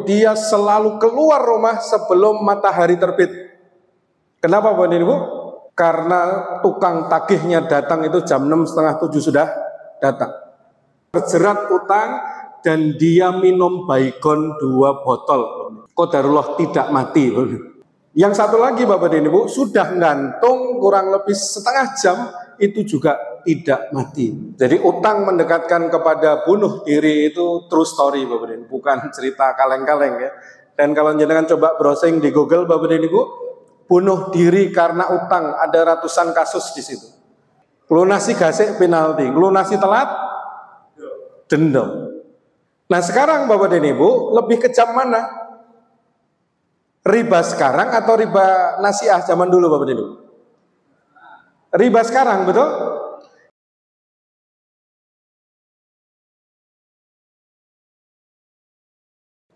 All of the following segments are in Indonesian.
Dia selalu keluar rumah sebelum matahari terbit. Kenapa Bapak Ibu? Karena tukang tagihnya datang itu jam 6, setengah 7 sudah datang. Terjerat utang dan dia minum baygon 2 botol. Qadarullah tidak mati. Yang satu lagi Bapak dan Ibu sudah gantung kurang lebih setengah jam, itu juga tidak mati. Jadi utang mendekatkan kepada bunuh diri itu true story Bapak dan Ibu, bukan cerita kaleng-kaleng ya. Dan kalau jenengan coba browsing di Google Bapak dan Ibu, bunuh diri karena utang ada ratusan kasus di situ. Lunasi gasik penalti, lunasi telat denda. Nah sekarang Bapak dan Ibu lebih kejam mana? Riba sekarang atau riba nasiah zaman dulu Bapak dan Ibu? Riba sekarang, betul?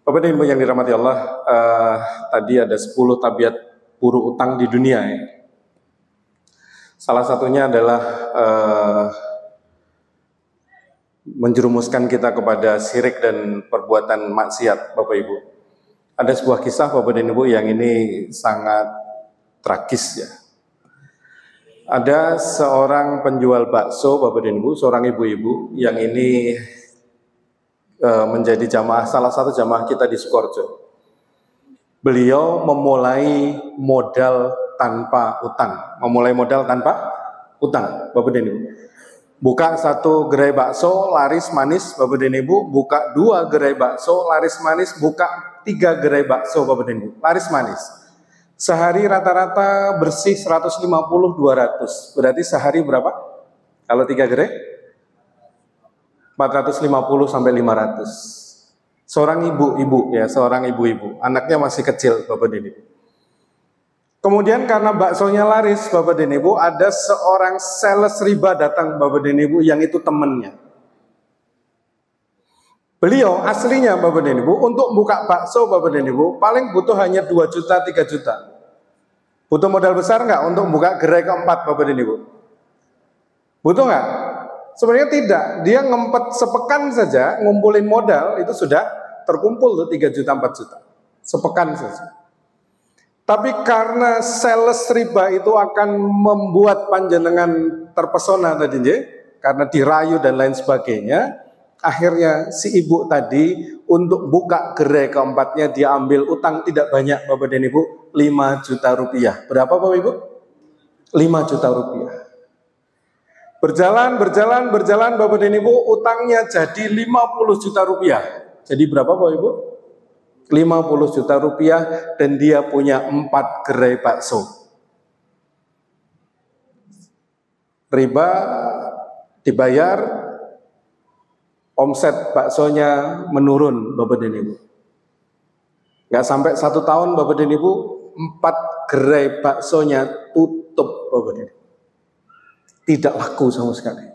Bapak dan Ibu yang dirahmati Allah, tadi ada 10 tabiat buruk utang di dunia ya. Salah satunya adalah menjerumuskan kita kepada syirik dan perbuatan maksiat Bapak Ibu. Ada sebuah kisah Bapak dan Ibu yang ini sangat tragis ya. Ada seorang penjual bakso Bapak dan Ibu, seorang ibu-ibu yang ini menjadi jamaah, salah satu jamaah kita di Sukoharjo. Beliau memulai modal tanpa utang, Bapak dan Ibu. Buka 1 gerai bakso laris manis Bapak dan Ibu, buka 2 gerai bakso laris manis, buka 3 gerai bakso Bapak dan Ibu, laris manis. Sehari rata-rata bersih 150-200. Berarti sehari berapa? Kalau 3 gerai? 450 sampai 500. Seorang ibu-ibu ya, seorang ibu-ibu, anaknya masih kecil Bapak dan Ibu. Kemudian karena baksonya laris Bapak dan Ibu, ada seorang sales riba datang Bapak dan Ibu yang itu temannya. Beliau aslinya Bapak dan Ibu untuk buka bakso Bapak dan Ibu paling butuh hanya 2 juta 3 juta. Butuh modal besar nggak untuk buka gerai keempat Bapak dan Ibu? Butuh nggak? Sebenarnya tidak. Dia ngempet sepekan saja ngumpulin modal itu sudah terkumpul tuh 3 juta 4 juta. Sepekan saja. Tapi karena sales riba itu akan membuat panjenengan terpesona tadi, karena dirayu dan lain sebagainya, akhirnya si ibu tadi untuk buka gerai keempatnya dia ambil utang tidak banyak Bapak dan Ibu, 5 juta rupiah. Berapa Bapak Ibu? 5 juta rupiah. Berjalan Bapak dan Ibu, utangnya jadi 50 juta rupiah. Jadi berapa Bapak Ibu? 50 juta rupiah dan dia punya 4 gerai bakso. Riba dibayar, omset baksonya menurun Bapak dan Ibu. Gak sampai 1 tahun Bapak dan Ibu, 4 gerai baksonya tutup Bapak dan Ibu. Tidak laku sama sekali.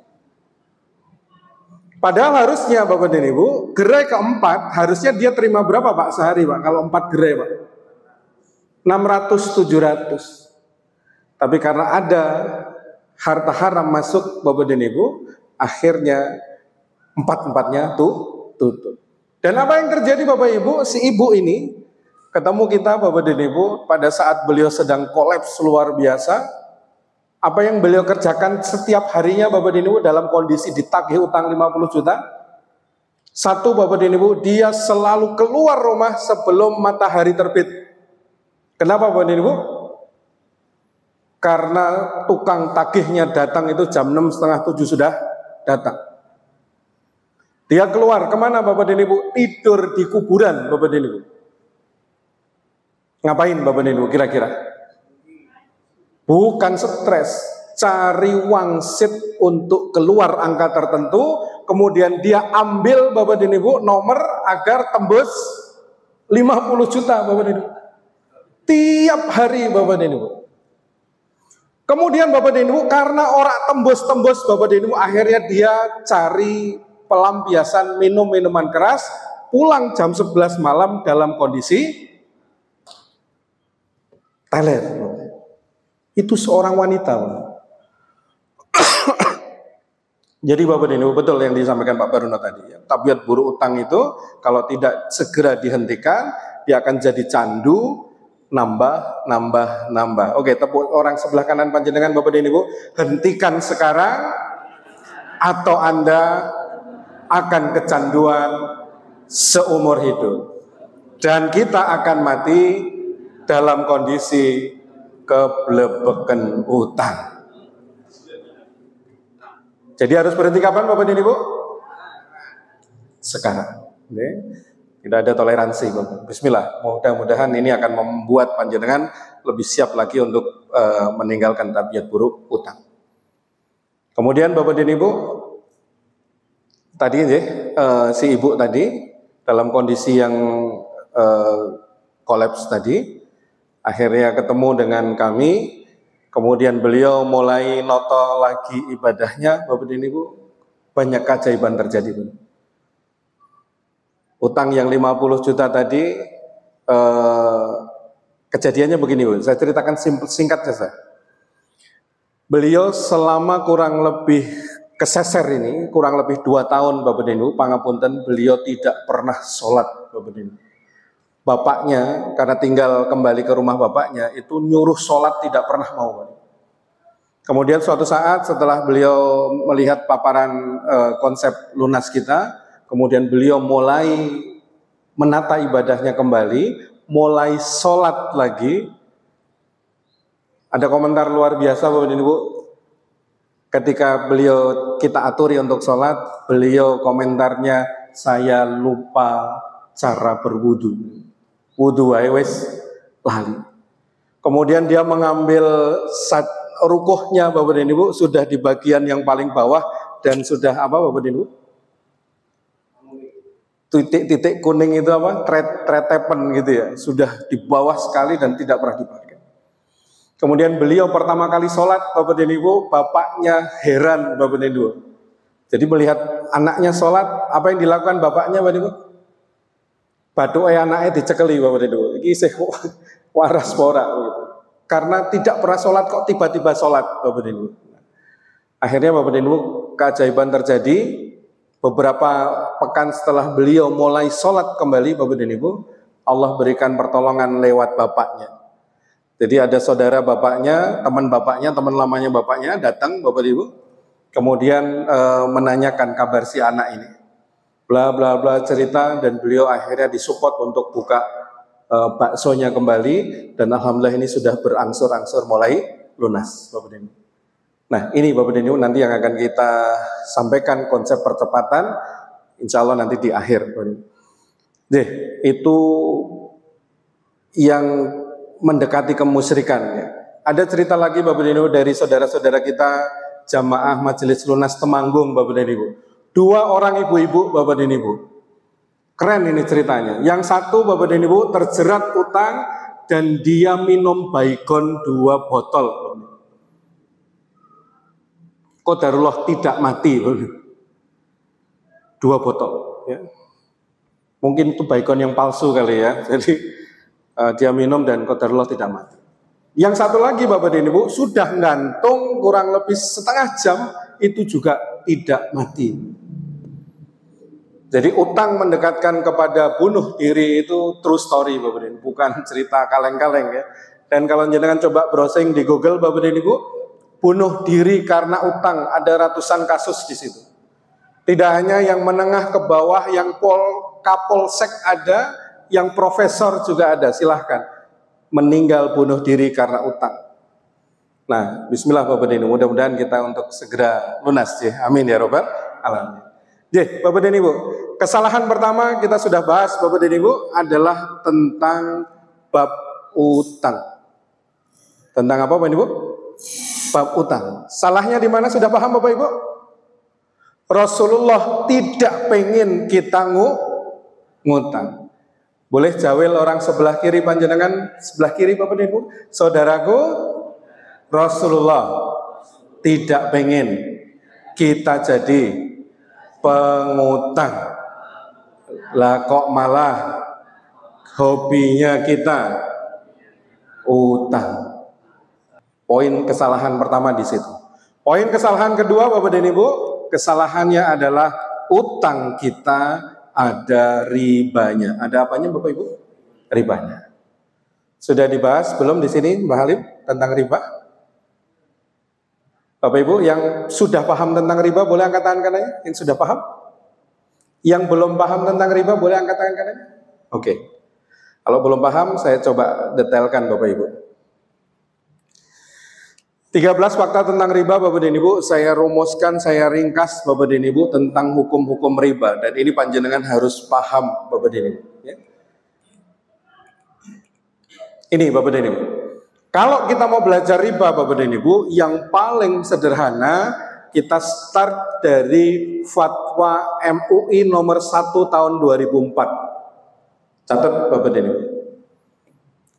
Padahal harusnya Bapak dan Ibu, gerai keempat harusnya dia terima berapa Pak sehari Pak? Kalau 4 gerai Pak? 600-700. Tapi karena ada harta haram masuk Bapak dan Ibu, akhirnya 4-4-nya tutup. Dan apa yang terjadi Bapak Ibu? Si ibu ini ketemu kita Bapak dan Ibu pada saat beliau sedang kolaps luar biasa. Apa yang beliau kerjakan setiap harinya Bapak dan Ibu dalam kondisi ditagih utang 50 juta? Satu Bapak dan Ibu, dia selalu keluar rumah sebelum matahari terbit. Kenapa Bapak dan Ibu? Karena tukang tagihnya datang itu jam 6, setengah 7 sudah datang. Dia keluar, kemana Bapak dan Ibu? Tidur di kuburan Bapak dan Ibu. Ngapain Bapak dan Ibu kira-kira? Bukan stres, cari wangsit untuk keluar angka tertentu, kemudian dia ambil Bapak dan Ibu nomor agar tembus 50 juta Bapak dan Ibu. Tiap hari Bapak dan Ibu. Kemudian Bapak dan Ibu karena orang tembus Bapak dan Ibu, akhirnya dia cari pelampiasan minum minuman keras, pulang jam 11 malam dalam kondisi teler. Itu seorang wanita. Jadi Bapak dan Ibu, betul yang disampaikan Pak Baruno tadi. Tabiat buruk utang itu kalau tidak segera dihentikan, dia akan jadi candu, nambah. Oke, tepuk orang sebelah kanan panjenengan Bapak dan Ibu, hentikan sekarang atau Anda akan kecanduan seumur hidup. Dan kita akan mati dalam kondisi keblebekan utang. Jadi harus berhenti kapan Bapak dan Ibu? Sekarang. Tidak ada toleransi Bapak. Bismillah. Mudah-mudahan ini akan membuat panjenengan lebih siap lagi untuk meninggalkan tabiat buruk utang. Kemudian Bapak dan Ibu, tadi si ibu tadi dalam kondisi yang kolaps tadi, akhirnya ketemu dengan kami. Kemudian beliau mulai noto lagi ibadahnya, Bapak dan Ibu, banyak keajaiban terjadi. Utang yang 50 juta tadi, kejadiannya begini, Bu. Saya ceritakan singkat saja. Beliau selama kurang lebih keseser ini, kurang lebih 2 tahun, Bapak dan Ibu, pangapunten, beliau tidak pernah sholat, Bapak dan Ibu. Bapaknya, karena tinggal kembali ke rumah bapaknya, itu nyuruh sholat tidak pernah mau. Kemudian suatu saat setelah beliau melihat paparan konsep lunas kita, kemudian beliau mulai menata ibadahnya kembali, mulai sholat lagi. Ada komentar luar biasa Bapak dan Ibu, ketika kita aturi untuk sholat, beliau komentarnya, saya lupa cara berwudu. Wudu wae wis lali. Kemudian dia mengambil rukuhnya Bapak dan Ibu sudah di bagian yang paling bawah dan sudah apa Bapak dan Ibu? Titik kuning itu apa? Tretepen gitu ya. Sudah di bawah sekali dan tidak pernah dipakai. Kemudian beliau pertama kali sholat Bapak dan Ibu, bapaknya heran Bapak dan Ibu. Jadi melihat anaknya sholat, apa yang dilakukan bapaknya Bapak dan Ibu? Batu anaknya dicekeli Bapak Ibu. Iki sih waras pora gitu. Karena tidak pernah sholat kok tiba-tiba sholat Bapak Ibu. Akhirnya Bapak Ibu keajaiban terjadi. Beberapa pekan setelah beliau mulai sholat kembali Bapak Ibu, Allah berikan pertolongan lewat bapaknya. Jadi ada saudara bapaknya, teman lamanya bapaknya datang Bapak Ibu, kemudian menanyakan kabar si anak ini. Bla bla bla cerita dan beliau akhirnya disupport untuk buka baksonya kembali dan alhamdulillah ini sudah berangsur-angsur mulai lunas Bapak Ibu. Nah ini Bapak Ibu nanti yang akan kita sampaikan konsep percepatan, insya Allah nanti di akhir. Itu yang mendekati kemusyrikan ya. Ada cerita lagi Bapak Ibu dari saudara-saudara kita jamaah Majelis Lunas Temanggung Bapak Ibu. 2 orang ibu-ibu Bapak dan Ibu. Keren ini ceritanya. Yang satu Bapak dan Ibu terjerat utang dan dia minum Baygon 2 botol. Qadarullah tidak mati. 2 botol ya. Mungkin itu Baygon yang palsu kali ya. Jadi dia minum dan qadarullah tidak mati. Yang satu lagi Bapak dan Ibu sudah gantung kurang lebih setengah jam, itu juga tidak mati. Jadi utang mendekatkan kepada bunuh diri itu true story Bapak dan Ibu, bukan cerita kaleng-kaleng ya. Dan kalau jenengan coba browsing di Google Bapak dan Ibu, bunuh diri karena utang ada ratusan kasus di situ. Tidak hanya yang menengah ke bawah, yang kapolsek ada, yang profesor juga ada, silahkan. Meninggal bunuh diri karena utang. Nah, bismillah Bapak dan Ibu, mudah-mudahan kita untuk segera lunas ya. Amin ya robbal alamin. Bapak dan Ibu, kesalahan pertama kita sudah bahas Bapak dan Ibu adalah tentang bab utang. Tentang apa Bapak Ibu? Bab utang. Salahnya di mana sudah paham Bapak Ibu? Rasulullah tidak pengen kita ngutang. Boleh jawel orang sebelah kiri panjenengan, sebelah kiri Bapak dan Ibu. Saudaraku, Rasulullah tidak pengen kita jadi pengutang. Lah kok malah hobinya kita utang. Poin kesalahan pertama di situ. Poin kesalahan kedua Bapak dan Ibu, kesalahannya adalah utang kita ada ribanya. Ada apanya Bapak Ibu? Ribanya. Sudah dibahas belum di sini Mbak Halim tentang riba? Bapak Ibu yang sudah paham tentang riba boleh angkat tangan kanannya? Yang sudah paham? Yang belum paham tentang riba boleh angkat tangan kanannya? Oke. Kalau belum paham saya coba detailkan Bapak Ibu. 13 fakta tentang riba Bapak dan Ibu, saya rumuskan, saya ringkas Bapak dan Ibu tentang hukum-hukum riba, dan ini panjenengan harus paham Bapak dan Ibu ya. Ini Bapak dan Ibu, kalau kita mau belajar riba Bapak dan Ibu, yang paling sederhana kita start dari fatwa MUI nomor 1 tahun 2004. Catat Bapak dan Ibu,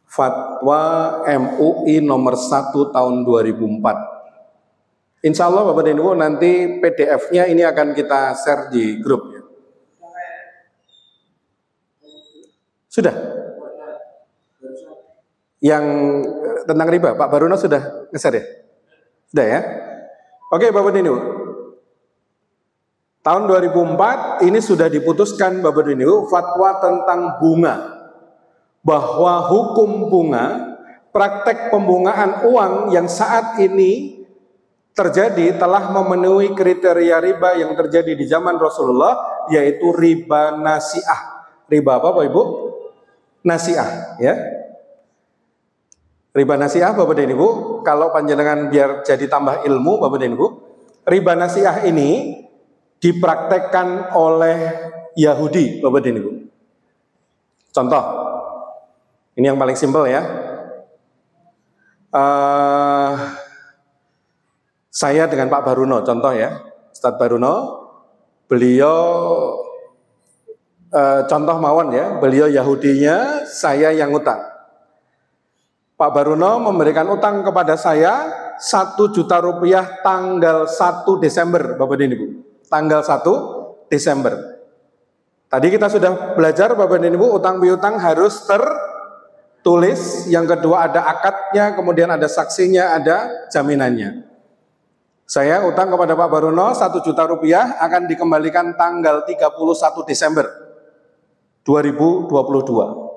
fatwa MUI nomor 1 tahun 2004. Insya Allah Bapak dan Ibu nanti PDF-nya ini akan kita share di grup ya. Sudah? Yang tentang riba, Pak Baruno sudah nge-share ya? Sudah ya? Oke Bapak dan Ibu, tahun 2004 ini sudah diputuskan Bapak dan Ibu fatwa tentang bunga, bahwa hukum bunga, praktek pembungaan uang yang saat ini terjadi telah memenuhi kriteria riba yang terjadi di zaman Rasulullah, yaitu riba nasi'ah. Riba apa Bapak Ibu? Nasi'ah ya. Riba nasi'ah Bapak dan Ibu, kalau panjenengan biar jadi tambah ilmu Bapak dan Ibu, riba nasi'ah ini dipraktekkan oleh Yahudi Bapak dan Ibu. Contoh, ini yang paling simpel ya. Saya dengan Pak Baruno, contoh ya, Ustadz Baruno, beliau contoh mawon ya, beliau Yahudinya, saya yang utang. Pak Baruno memberikan utang kepada saya 1 juta rupiah tanggal 1 Desember Bapak dan Ibu. Tanggal 1 Desember. Tadi kita sudah belajar Bapak dan Ibu, utang piutang harus tertulis. Yang kedua ada akadnya, kemudian ada saksinya, ada jaminannya. Saya utang kepada Pak Baruno 1 juta rupiah akan dikembalikan tanggal 31 Desember 2022.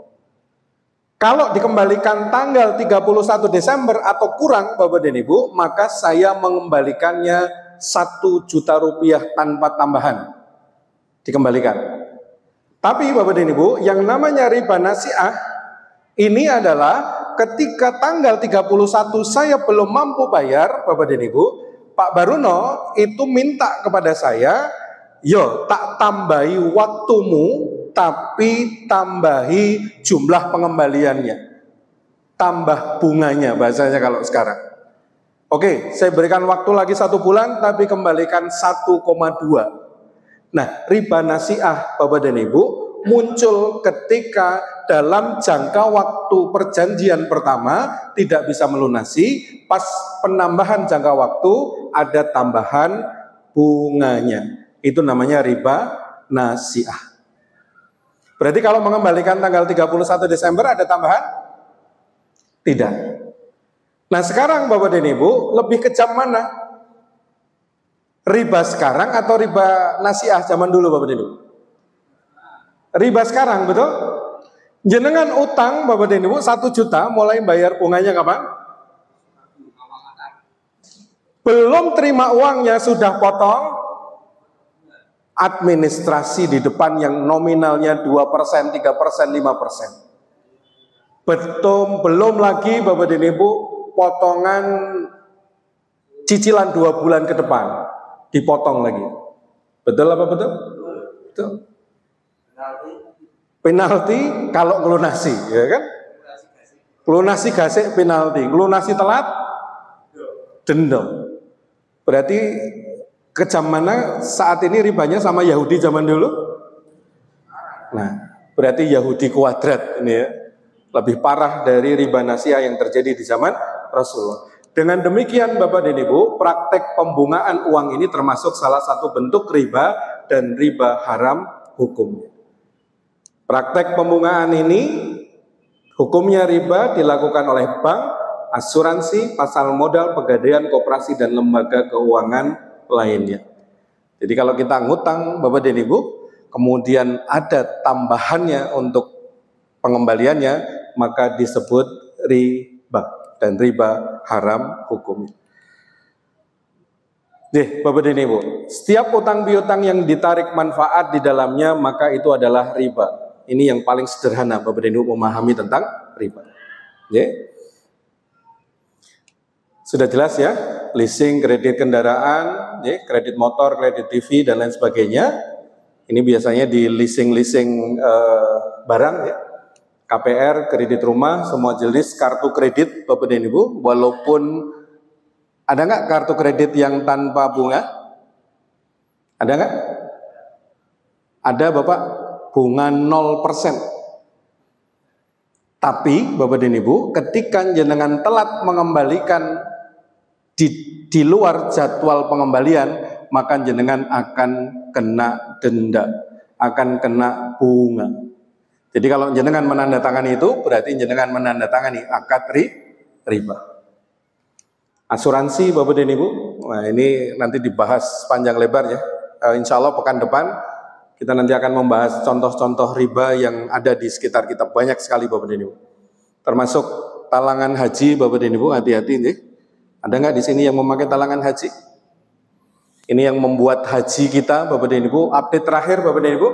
Kalau dikembalikan tanggal 31 Desember atau kurang Bapak dan Ibu, maka saya mengembalikannya 1 juta rupiah tanpa tambahan. Dikembalikan. Tapi Bapak dan Ibu, yang namanya riba nasi'ah ini adalah ketika tanggal 31 saya belum mampu bayar Bapak dan Ibu, Pak Baruno itu minta kepada saya, yo tak tambahi waktumu, tapi tambahi jumlah pengembaliannya, tambah bunganya bahasanya kalau sekarang. Oke, saya berikan waktu lagi 1 bulan, tapi kembalikan 1,2. Nah, riba nasi'ah Bapak dan Ibu muncul ketika dalam jangka waktu perjanjian pertama tidak bisa melunasi, pas penambahan jangka waktu ada tambahan bunganya. Itu namanya riba nasi'ah. Berarti kalau mengembalikan tanggal 31 Desember ada tambahan? Tidak. Nah sekarang Bapak dan Ibu, lebih kejam mana? Riba sekarang atau riba nasi'ah zaman dulu Bapak dan Ibu? Riba sekarang, betul? Jenengan utang Bapak dan Ibu 1 juta, mulai bayar bunganya kapan? Belum terima uangnya sudah potong administrasi di depan yang nominalnya 2%, 3%, 5%. Betul, belum lagi Bapak dan Ibu potongan cicilan 2 bulan ke depan dipotong lagi. Betul apa betul? Betul. Penalti kalau ngelunasi, ya kan? Lunasi gasik penalti, lunasi telat denda. Berarti kejam mana saat ini ribanya sama Yahudi zaman dulu? Nah, berarti Yahudi kuadrat ini ya. Lebih parah dari riba nasi'ah yang terjadi di zaman Rasulullah. Dengan demikian Bapak dan Ibu, praktek pembungaan uang ini termasuk salah satu bentuk riba dan riba haram hukumnya. Praktek pembungaan ini hukumnya riba dilakukan oleh bank, asuransi, pasar modal, pegadaian, koperasi dan lembaga keuangan lainnya. Jadi kalau kita ngutang Bapak dan Ibu, kemudian ada tambahannya untuk pengembaliannya, maka disebut riba, dan riba haram hukumnya. Bapak dan Ibu, setiap utang piutang yang ditarik manfaat di dalamnya, maka itu adalah riba. Ini yang paling sederhana Bapak dan Ibu memahami tentang riba. Sudah jelas ya, leasing, kredit kendaraan, kredit motor, kredit TV, dan lain sebagainya. Ini biasanya di leasing barang ya. KPR, kredit rumah, semua jenis kartu kredit Bapak dan Ibu, walaupun ada nggak kartu kredit yang tanpa bunga? Ada nggak? Ada Bapak, bunga 0%. Tapi Bapak dan Ibu, ketika jenengan telat mengembalikan di luar jadwal pengembalian, maka jenengan akan kena denda, akan kena bunga. Jadi kalau jenengan menandatangani itu, berarti jenengan menandatangani akad riba. Asuransi Bapak dan Ibu, nah ini nanti dibahas panjang lebar ya. Insya Allah pekan depan kita nanti akan membahas contoh-contoh riba yang ada di sekitar kita, banyak sekali Bapak dan Ibu. Termasuk talangan haji Bapak dan Ibu, hati-hati nih. Ada nggak di sini yang memakai talangan haji? Ini yang membuat haji kita Bapak dan Ibu. Update terakhir Bapak dan Ibu,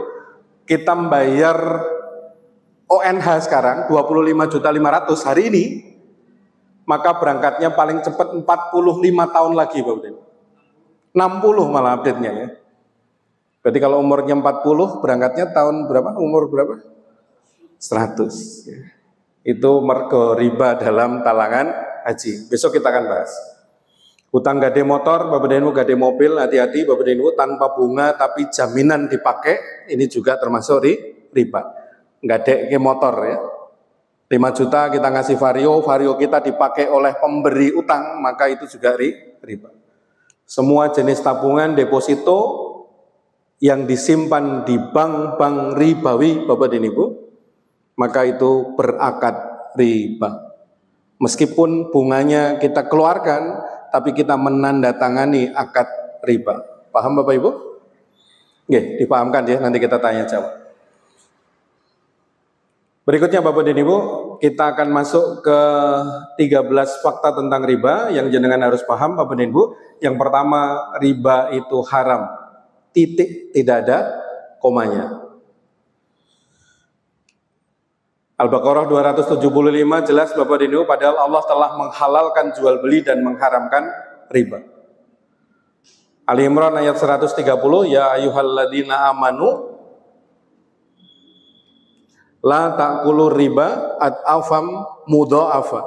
kita membayar ONH sekarang 25.500.000 hari ini, maka berangkatnya paling cepat 45 tahun lagi Bapak dan Ibu. 60 malah update-nya ya. Berarti kalau umurnya 40, berangkatnya tahun berapa? Umur berapa? 100 ya. Itu mergo riba dalam talangan haji. Besok kita akan bahas. Hutang gade motor, Bapak dan Ibu, gade mobil, hati-hati Bapak dan Ibu, tanpa bunga tapi jaminan dipakai, ini juga termasuk riba. Gade ke motor ya. 5 juta kita ngasih vario kita dipakai oleh pemberi utang, maka itu juga riba. Semua jenis tabungan, deposito yang disimpan di bank-bank ribawi Bapak dan Ibu, maka itu berakad riba. Meskipun bunganya kita keluarkan, tapi kita menandatangani akad riba. Paham Bapak Ibu? Oke, dipahamkan ya, nanti kita tanya jawab. Berikutnya Bapak dan Ibu, kita akan masuk ke 13 fakta tentang riba yang jenengan harus paham Bapak dan Ibu. Yang pertama, riba itu haram. Titik, tidak ada komanya. Al-Baqarah 275 jelas Bapak dan Ibu, padahal Allah telah menghalalkan jual beli dan mengharamkan riba. Ali Imran ayat 130, ya ayyuhalladzina amanu la ta'kulu riba ad'afam mudha'afa.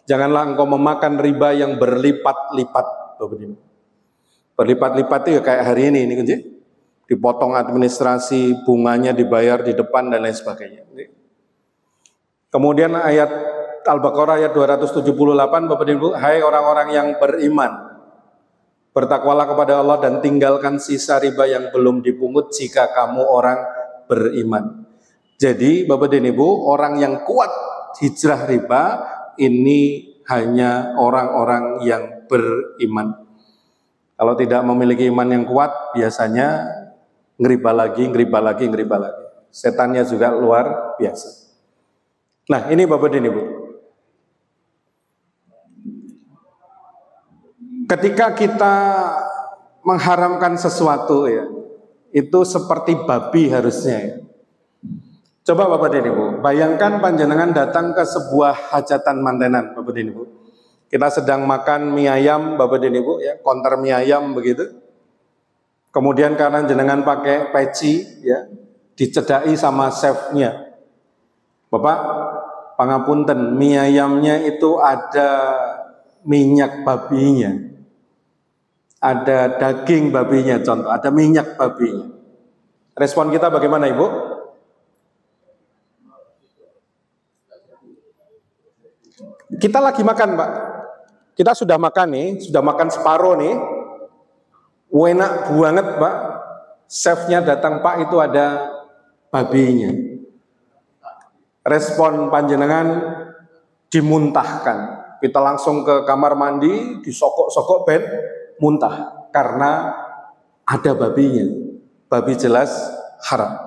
Janganlah engkau memakan riba yang berlipat-lipat Bapak dan Ibu. Berlipat-lipat itu ya kayak hari ini kan, dipotong administrasi, bunganya dibayar di depan dan lain sebagainya. Kemudian ayat Al-Baqarah ayat 278 Bapak dan Ibu, hai orang-orang yang beriman, bertakwalah kepada Allah dan tinggalkan sisa riba yang belum dipungut jika kamu orang beriman. Jadi Bapak dan Ibu, orang yang kuat hijrah riba ini hanya orang-orang yang beriman. Kalau tidak memiliki iman yang kuat, biasanya ngeriba lagi. Setannya juga luar biasa. Nah ini Bapak dan Ibu, ketika kita mengharamkan sesuatu ya, itu seperti babi harusnya ya. Coba Bapak dan Ibu, bayangkan panjenengan datang ke sebuah hajatan mantenan Bapak dan Ibu. Kita sedang makan mie ayam Bapak dan Ibu ya, konter mie ayam begitu. Kemudian karena jenengan pakai peci ya, dicedai sama chefnya. Bapak, pangapunten, mie ayamnya itu ada minyak babinya, ada daging babinya, contoh, ada minyak babinya. Respon kita bagaimana Ibu? Kita lagi makan Pak, kita sudah makan nih, sudah makan separuh nih, enak banget Pak, chefnya datang Pak itu ada babinya. Respon panjenengan dimuntahkan. Kita langsung ke kamar mandi, disokok-sokok ben muntah. Karena ada babinya. Babi jelas haram.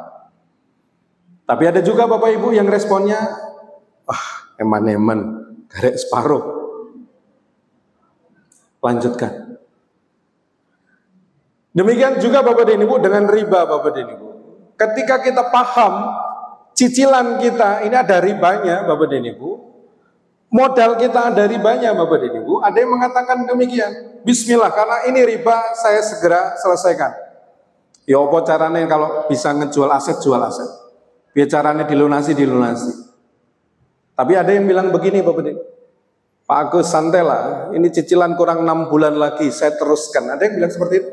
Tapi ada juga Bapak Ibu yang responnya, eman-eman, garek separuh. Lanjutkan. Demikian juga Bapak dan Ibu dengan riba Bapak dan Ibu. Ketika kita paham cicilan kita ini ada ribanya Bapak dan Ibu, modal kita ada ribanya Bapak dan Ibu, ada yang mengatakan demikian. Bismillah, karena ini riba saya segera selesaikan. Ya apa caranya kalau bisa ngejual aset, jual aset. Biar caranya dilunasi, dilunasi. Tapi ada yang bilang begini Bapak dan Ibu, Pak Agus santai lah, ini cicilan kurang 6 bulan lagi, saya teruskan. Ada yang bilang seperti itu?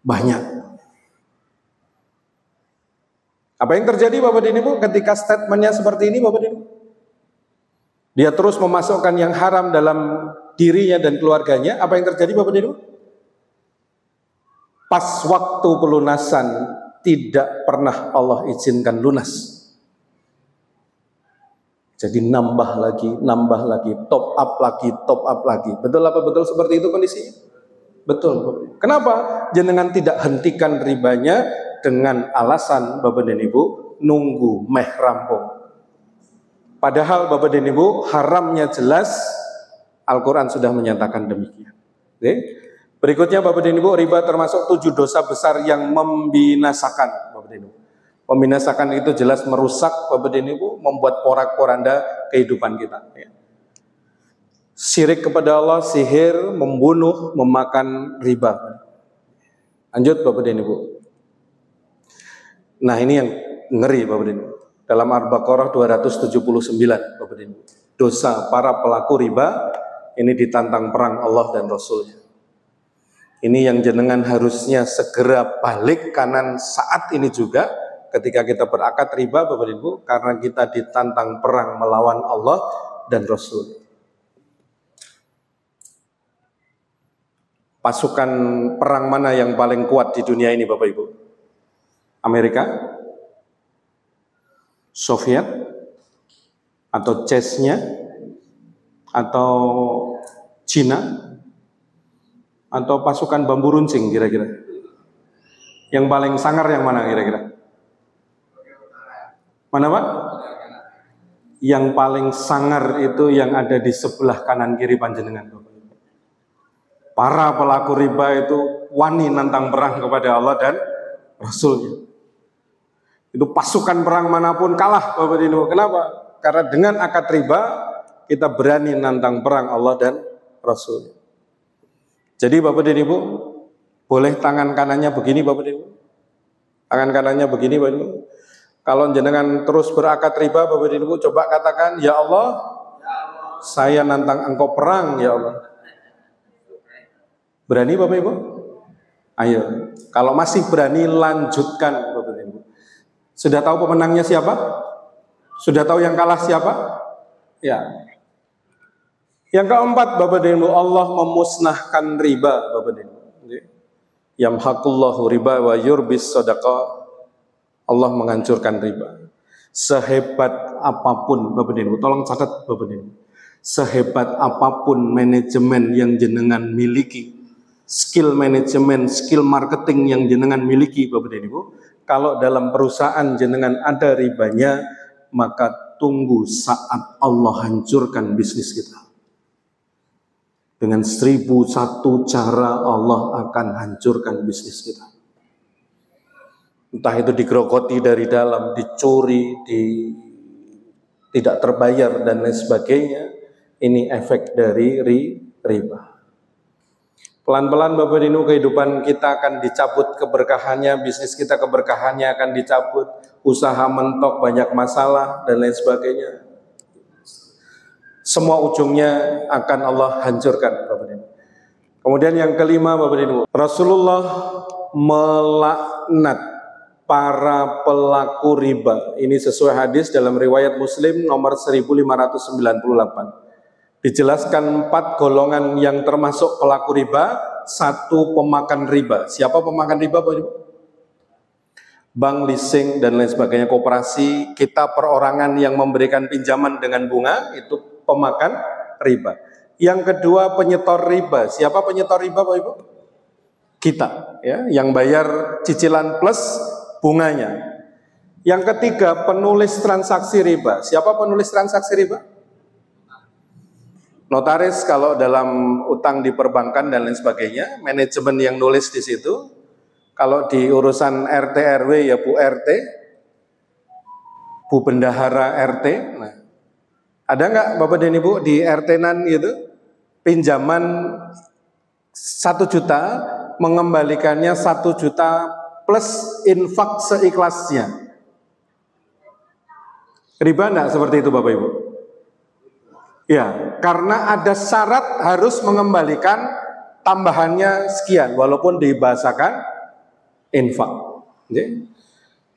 Banyak. Apa yang terjadi Bapak dan Ibu ketika statementnya seperti ini Bapak dan Ibu? Dia terus memasukkan yang haram dalam dirinya dan keluarganya. Apa yang terjadi Bapak dan Ibu? Pas waktu pelunasan tidak pernah Allah izinkan lunas. Jadi nambah lagi, top up lagi. Betul apa betul seperti itu kondisinya? Betul. Kenapa? Jenengan tidak hentikan ribanya dengan alasan Bapak dan Ibu nunggu meh rampung. Padahal Bapak dan Ibu haramnya jelas, Al-Quran sudah menyatakan demikian. Oke? Berikutnya Bapak dan Ibu, riba termasuk 7 dosa besar yang membinasakan Bapak dan Ibu. Membinasakan itu jelas merusak Bapak dan Ibu, membuat porak-poranda kehidupan kita. Syirik kepada Allah, sihir, membunuh, memakan riba. Lanjut Bapak dan Ibu. Nah ini yang ngeri Bapak dan Ibu. Dalam Al-Baqarah 279 Bapak dan Ibu. Dosa para pelaku riba ini ditantang perang Allah dan Rasulnya. Ini yang jenengan harusnya segera balik kanan saat ini juga ketika kita berakad riba Bapak dan Ibu, karena kita ditantang perang melawan Allah dan Rasul. Pasukan perang mana yang paling kuat di dunia ini Bapak Ibu? Amerika? Soviet? Atau Chechnya? Atau Cina? Atau pasukan bambu runcing kira-kira? Yang paling sangar yang mana kira-kira? Mana Pak? Yang paling sangar itu yang ada di sebelah kanan kiri panjenengan Bapak. Para pelaku riba itu wani nantang perang kepada Allah dan Rasulnya. Itu pasukan perang manapun kalah Bapak Ibu. Kenapa? Karena dengan akad riba kita berani nantang perang Allah dan Rasulnya. Jadi Bapak dan Ibu, boleh tangan kanannya begini Bapak dan Ibu? Tangan kanannya begini Bapak Ibu. Kalau jenengan terus berakad riba Bapak dan Ibu, coba katakan, ya Allah, saya nantang engkau perang ya Allah. Berani Bapak Ibu? Ayo, kalau masih berani lanjutkan Bapak Ibu. Sudah tahu pemenangnya siapa? Sudah tahu yang kalah siapa? Ya. Yang keempat Bapak dan Ibu, Allah memusnahkan riba Bapak dan Ibu. Yamhaqullahu riba wa yurbis shadaqah. Allah menghancurkan riba. Sehebat apapun Bapak dan Ibu, tolong catat Bapak dan Ibu. Sehebat apapun manajemen yang jenengan miliki, skill manajemen, skill marketing yang jenengan miliki Bapak dan Ibu, kalau dalam perusahaan jenengan ada ribanya, maka tunggu saat Allah hancurkan bisnis kita. Dengan 1001 cara Allah akan hancurkan bisnis kita. Entah itu digerogoti dari dalam, dicuri, tidak terbayar dan lain sebagainya. Ini efek dari riba. Pelan-pelan Bapak Dinu kehidupan kita akan dicabut keberkahannya, bisnis kita keberkahannya akan dicabut, usaha mentok, banyak masalah dan lain sebagainya. Semua ujungnya akan Allah hancurkan Bapak Dinu. Kemudian yang kelima Bapak Dinu, Rasulullah melaknat para pelaku riba. Ini sesuai hadis dalam riwayat Muslim nomor 1598. Dijelaskan 4 golongan yang termasuk pelaku riba, 1 pemakan riba. Siapa pemakan riba Bapak Ibu? Bank, leasing dan lain sebagainya, koperasi, kita perorangan yang memberikan pinjaman dengan bunga, itu pemakan riba. Yang kedua penyetor riba. Siapa penyetor riba Bapak Ibu? kita, ya, yang bayar cicilan plus bunganya. Yang ketiga, penulis transaksi riba. Siapa penulis transaksi riba? Notaris kalau dalam utang di perbankan dan lain sebagainya, manajemen yang nulis di situ. Kalau di urusan RT RW ya Bu RT, Bu Bendahara RT. Nah, ada nggak Bapak dan Ibu di RT-nan gitu pinjaman 1 juta, mengembalikannya 1 juta plus infak seikhlasnya? Riba enggak seperti itu Bapak Ibu? Ya, karena ada syarat harus mengembalikan tambahannya sekian, walaupun dibahasakan infak.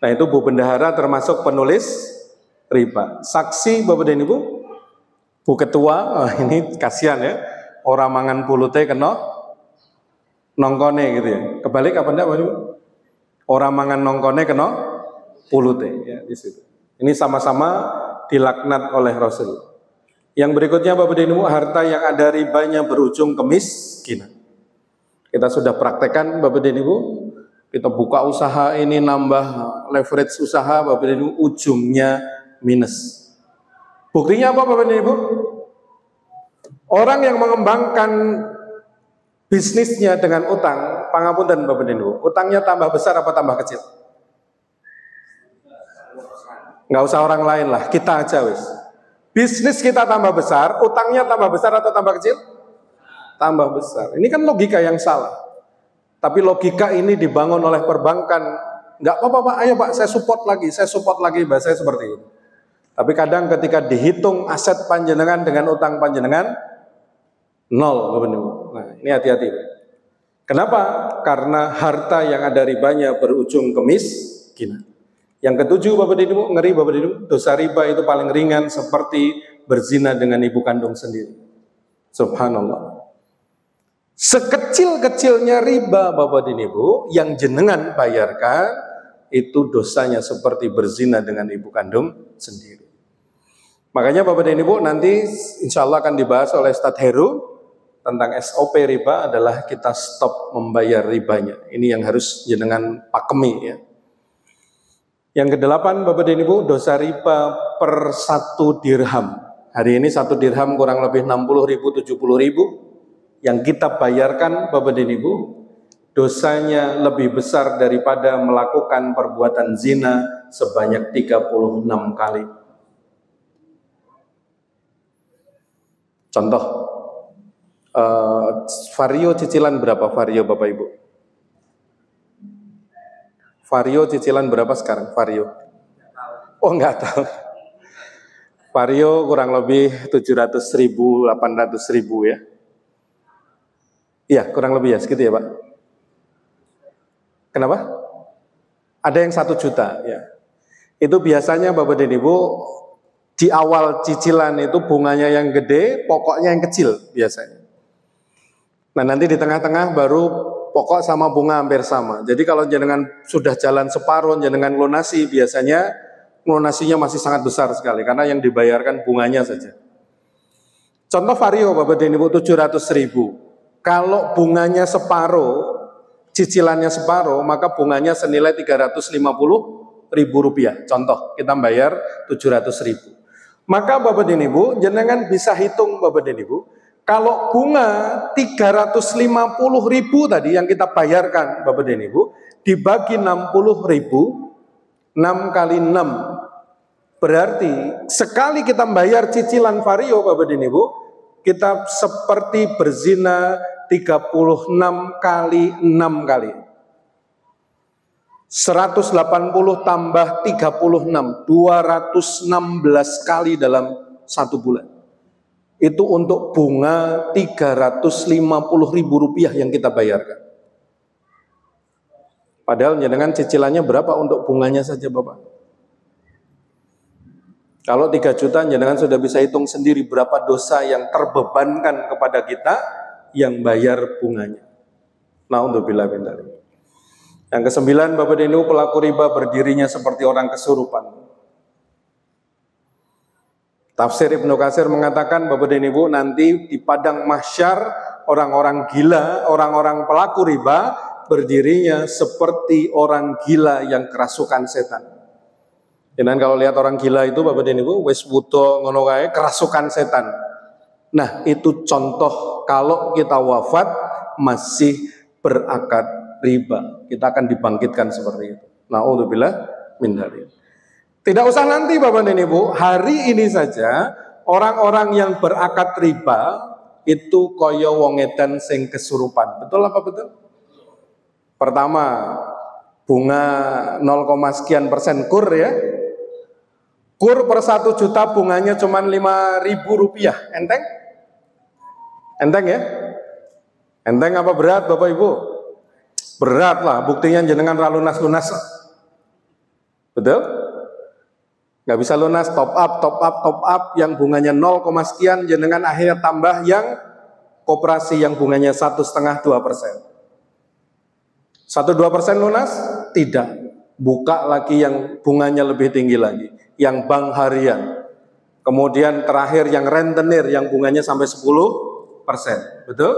Nah itu Bu Bendahara termasuk penulis riba. Saksi Bapak dan Ibu, Bu Ketua, ini kasihan ya, orang mangan pulute kena nongkone gitu ya. Kebalik apa enggak Bapak Ibu? Orang mangan nongkone kena pulute ya di situ. Ini sama-sama dilaknat oleh Rasul. Yang berikutnya Bapak dan Ibu, harta yang ada ribanya berujung kemiskinan. Kita sudah praktekkan Bapak dan Ibu, kita buka usaha ini nambah leverage usaha Bapak dan Ibu, ujungnya minus. Buktinya apa Bapak dan Ibu? Orang yang mengembangkan bisnisnya dengan utang, pangapunten Bapak dan Ibu, utangnya tambah besar apa tambah kecil? Nggak usah orang lain lah, kita aja wis. Bisnis kita tambah besar, utangnya tambah besar atau tambah kecil? Tambah besar. Ini kan logika yang salah. Tapi logika ini dibangun oleh perbankan. Nggak apa-apa Pak, ayo Pak, saya support lagi, bahasa seperti ini. Tapi kadang ketika dihitung aset panjenengan dengan utang panjenengan, nol. Nah, ini hati-hati. Kenapa? Karena harta yang ada ribanya berujung kemiskinan. Yang ketujuh Bapak Ibu, ngeri Bapak Ibu, dosa riba itu paling ringan seperti berzina dengan ibu kandung sendiri. Subhanallah. Sekecil-kecilnya riba Bapak dan Ibu yang jenengan bayarkan, itu dosanya seperti berzina dengan ibu kandung sendiri. Makanya Bapak dan Ibu nanti insya Allah akan dibahas oleh Ustadz Heru tentang SOP riba adalah kita stop membayar ribanya. Ini yang harus jenengan pakemi ya. Yang kedelapan Bapak dan Ibu, dosa riba per 1 dirham. Hari ini 1 dirham kurang lebih 60.000, 70.000. Yang kita bayarkan Bapak dan Ibu, dosanya lebih besar daripada melakukan perbuatan zina sebanyak 36 kali. Contoh, vario cicilan berapa vario Bapak Ibu? Vario cicilan berapa sekarang? Vario? Oh enggak tahu. Vario kurang lebih 700.000, 800.000 ya. Iya kurang lebih ya segitu ya Pak. Kenapa? Ada yang 1 juta ya. Itu biasanya Bapak dan Ibu di awal cicilan itu bunganya yang gede, pokoknya yang kecil biasanya. Nah nanti di tengah-tengah baru pokok sama bunga hampir sama. Jadi kalau jenengan sudah jalan separuh, jenengan lunasi, biasanya lunasinya masih sangat besar sekali karena yang dibayarkan bunganya saja. Contoh vario Bapak dan Ibu 700.000. Kalau bunganya separuh, cicilannya separuh, maka bunganya senilai 350.000 rupiah. Contoh, kita bayar 700.000. Maka Bapak dan Ibu, jenengan bisa hitung Bapak dan Ibu, kalau bunga 350.000 tadi yang kita bayarkan Bapak dan Ibu, dibagi 60.000, 6 kali 6. Berarti sekali kita bayar cicilan vario Bapak dan Ibu, kita seperti berzina 36 kali 6 kali. 180 tambah 36, 216 kali dalam 1 bulan. Itu untuk bunga 350.000 rupiah yang kita bayarkan. Padahal jenengan cicilannya berapa untuk bunganya saja Bapak? Kalau 3 juta jenengan sudah bisa hitung sendiri berapa dosa yang terbebankan kepada kita yang bayar bunganya. Naudzubillah min dzalik. Yang ke-9 Bapak dan Ibu, pelaku riba berdirinya seperti orang kesurupan. Tafsir Ibnu Katsir mengatakan Bapak dan Ibu nanti di padang mahsyar orang-orang gila, orang-orang pelaku riba berdirinya seperti orang gila yang kerasukan setan. Dan kalau lihat orang gila itu Bapak dan Ibu, wis wudo ngono kae kerasukan setan. Nah, itu contoh kalau kita wafat masih berakad riba, kita akan dibangkitkan seperti itu. Na'udzubillah min dzalik. Tidak usah nanti Bapak dan Ibu, hari ini saja orang-orang yang berakad riba itu koyo wong edan sing kesurupan. Betul apa betul? Pertama, bunga 0, sekian persen kur ya. Kur per 1 juta bunganya cuma 5.000 rupiah. Enteng? Enteng ya? Enteng apa berat Bapak Ibu? Berat lah, buktinya jenengan ra lunas-lunas. Betul? Nggak bisa lunas, top up yang bunganya 0, sekian, jenengan akhirnya tambah yang koperasi yang bunganya 1,5–2%. 1–2% lunas? Tidak. Buka lagi yang bunganya lebih tinggi lagi, yang bank harian. Kemudian terakhir yang rentenir yang bunganya sampai 10%. Betul?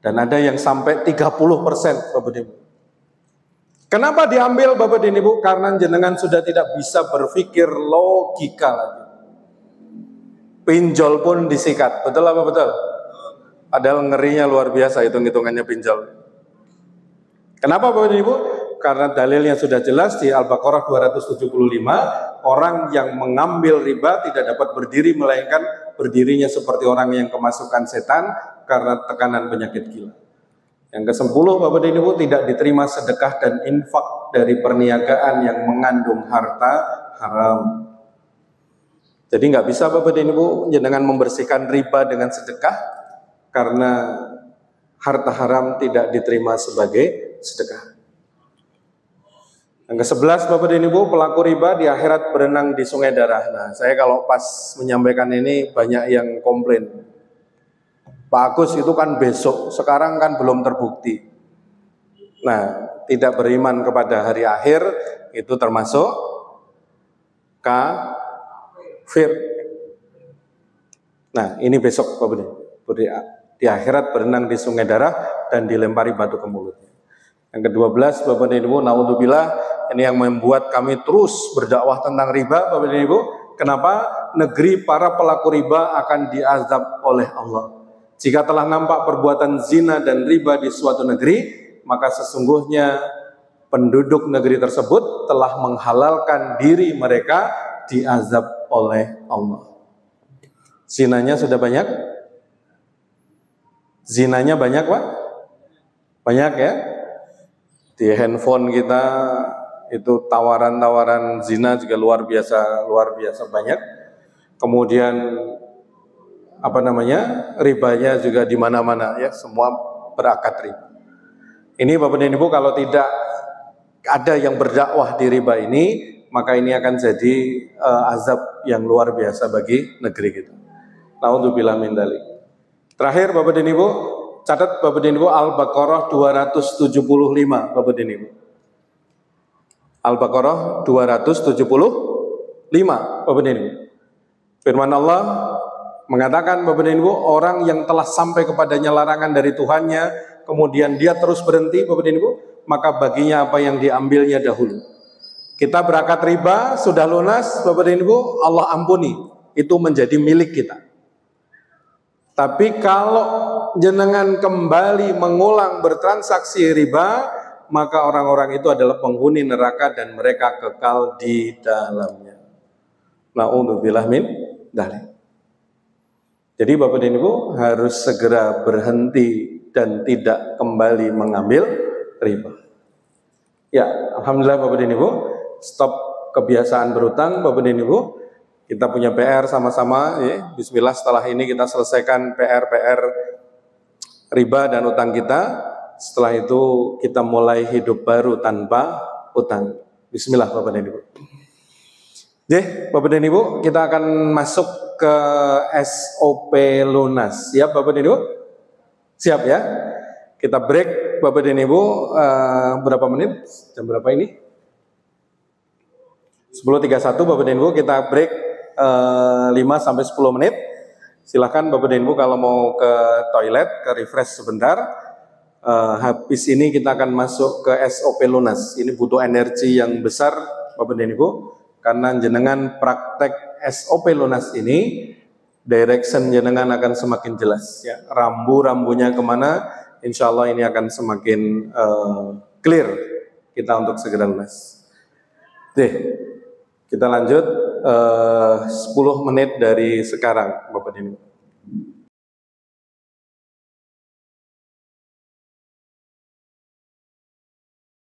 Dan ada yang sampai 30% Bapak Ibu. Kenapa diambil Bapak dan Ibu? Karena jenengan sudah tidak bisa berpikir logika lagi. Pinjol pun disikat. Betul apa betul? Padahal ngerinya luar biasa hitung-hitungannya pinjol. Kenapa Bapak dan Ibu? Karena dalilnya sudah jelas di Al-Baqarah 275, orang yang mengambil riba tidak dapat berdiri melainkan berdirinya seperti orang yang kemasukan setan karena tekanan penyakit gila. Yang ke-10 Bapak dan Ibu, tidak diterima sedekah dan infak dari perniagaan yang mengandung harta haram. Jadi nggak bisa Bapak dan Ibu jenengan membersihkan riba dengan sedekah karena harta haram tidak diterima sebagai sedekah. Yang ke-11 Bapak dan Ibu, pelaku riba di akhirat berenang di sungai darah. Nah, saya kalau pas menyampaikan ini banyak yang komplain. Pak Agus itu kan besok, sekarang kan belum terbukti. Nah, tidak beriman kepada hari akhir itu termasuk kafir. Nah, ini besok Bapak dan Ibu, di akhirat berenang di sungai darah dan dilempari batu ke mulutnya. Yang ke-12 Bapak dan Ibu, naudzubillah, ini yang membuat kami terus berdakwah tentang riba Bapak dan Ibu. Kenapa? Negeri para pelaku riba akan diazab oleh Allah. Jika telah nampak perbuatan zina dan riba di suatu negeri, maka sesungguhnya penduduk negeri tersebut telah menghalalkan diri mereka diazab oleh Allah. Zinanya sudah banyak? Zinanya banyak Pak? Banyak ya? Di handphone kita itu tawaran-tawaran zina juga luar biasa banyak. Kemudian ribanya juga di mana-mana ya, semua berakad riba. Ini Bapak dan Ibu, kalau tidak ada yang berdakwah di riba ini, maka ini akan jadi azab yang luar biasa bagi negeri kita. Naudzubillah min dzalik. Terakhir Bapak dan Ibu, catat Bapak dan Ibu, Al-Baqarah 275 Bapak dan Ibu. Al-Baqarah 275 Bapak dan Ibu. Firman Allah mengatakan Bapak dan Ibu, orang yang telah sampai kepadanya larangan dari Tuhannya, kemudian dia terus berhenti Bapak dan Ibu, maka baginya apa yang diambilnya dahulu. Kita berakad riba, sudah lunas Bapak dan Ibu, Allah ampuni, itu menjadi milik kita. Tapi kalau jenengan kembali mengulang bertransaksi riba, maka orang-orang itu adalah penghuni neraka dan mereka kekal di dalamnya. Na'udzubillah min dzalik. Jadi Bapak dan Ibu harus segera berhenti dan tidak kembali mengambil riba. Ya, alhamdulillah Bapak dan Ibu, stop kebiasaan berutang Bapak dan Ibu. Kita punya PR sama-sama ya. Bismillah, setelah ini kita selesaikan PR riba dan utang kita. Setelah itu kita mulai hidup baru tanpa utang. Bismillah Bapak dan Ibu. Bapak dan Ibu, kita akan masuk ke SOP lunas. Siap Bapak dan Ibu? Siap ya? Kita break Bapak dan Ibu berapa menit? Jam berapa ini? 10.31 Bapak dan Ibu, kita break 5-10 menit. Silahkan Bapak dan Ibu kalau mau ke toilet, ke refresh sebentar. habis ini kita akan masuk ke SOP lunas. Ini butuh energi yang besar Bapak dan Ibu, karena jenengan praktek SOP lunas ini, direction jenengan akan semakin jelas ya. Rambu-rambunya kemana, insya Allah ini akan semakin clear kita untuk segera lunas. Oke, kita lanjut 10 menit dari sekarang Bapak dan Ibu.